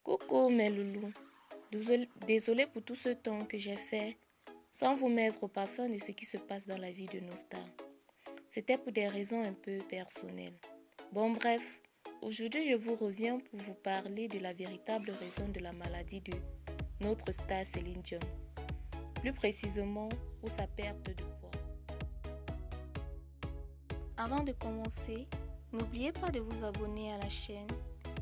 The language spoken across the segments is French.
Coucou mes loulous, désolé pour tout ce temps que j'ai fait sans vous mettre au parfum de ce qui se passe dans la vie de nos stars. C'était pour des raisons un peu personnelles. Bon bref, aujourd'hui je vous reviens pour vous parler de la véritable raison de la maladie de notre star Céline Dion. Plus précisément pour sa perte de poids. Avant de commencer, n'oubliez pas de vous abonner à la chaîne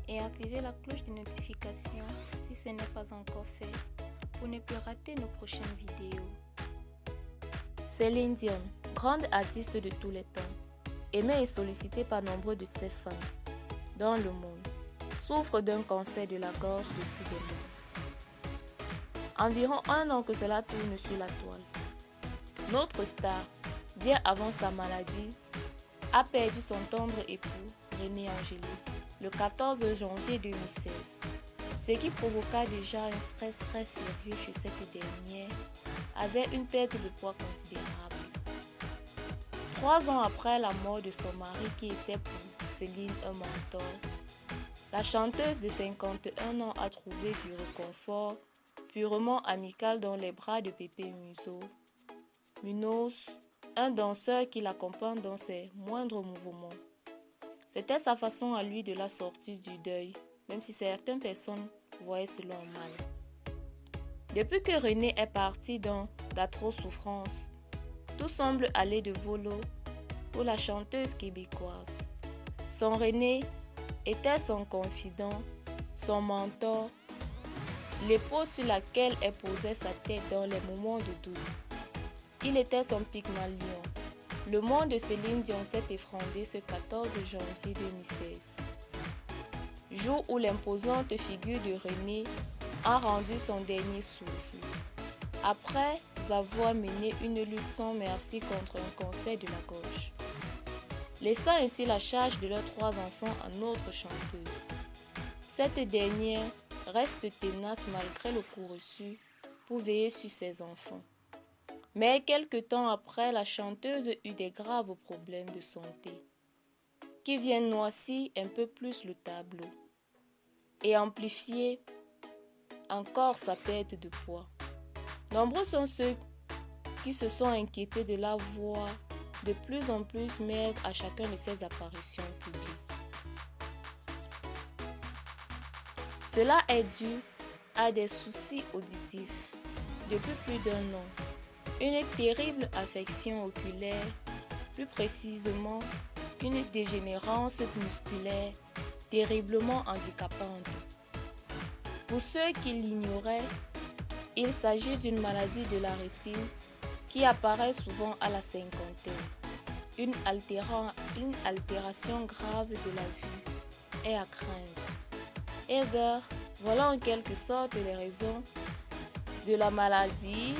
et activer la cloche de notification si ce n'est pas encore fait pour ne plus rater nos prochaines vidéos. Céline Dion, grande artiste de tous les temps, aimée et sollicitée par nombre de ses fans dans le monde, souffre d'un cancer de la gorge depuis des mois. Environ 1 an que cela tourne sur la toile. Notre star, bien avant sa maladie, a perdu son tendre époux, René Angélil, le 14 janvier 2016, ce qui provoqua déjà un stress très sérieux chez cette dernière, avec une perte de poids considérable. 3 ans après la mort de son mari qui était pour Céline un mentor, la chanteuse de 51 ans a trouvé du réconfort purement amical dans les bras de Pépé Munoz, un danseur qui l'accompagne dans ses moindres mouvements. C'était sa façon à lui de la sortir du deuil, même si certaines personnes voyaient cela mal. Depuis que René est parti dans d'atroces souffrances, tout semble aller de volo pour la chanteuse québécoise. Son René était son confident, son mentor, l'épaule sur laquelle elle posait sa tête dans les moments de doute. Il était son Pygmalion. Le monde de Céline Dion s'est effondré ce 14 janvier 2016, jour où l'imposante figure de René a rendu son dernier souffle, après avoir mené une lutte sans merci contre un cancer de la gorge, laissant ainsi la charge de leurs 3 enfants à notre chanteuse. Cette dernière reste tenace malgré le coup reçu pour veiller sur ses enfants. Mais quelque temps après, la chanteuse eut des graves problèmes de santé qui viennent noircir un peu plus le tableau et amplifier encore sa perte de poids. Nombreux sont ceux qui se sont inquiétés de la voir de plus en plus maigre à chacun de ses apparitions publiques. Cela est dû à des soucis auditifs depuis plus d'1 an. Une terrible affection oculaire, plus précisément une dégénérance musculaire terriblement handicapante. Pour ceux qui l'ignoraient, il s'agit d'une maladie de la rétine qui apparaît souvent à la cinquantaine. Une altération grave de la vue est à craindre. Et voilà en quelque sorte les raisons de la maladie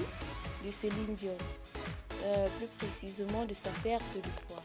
de Céline Dion, plus précisément de sa perte de poids.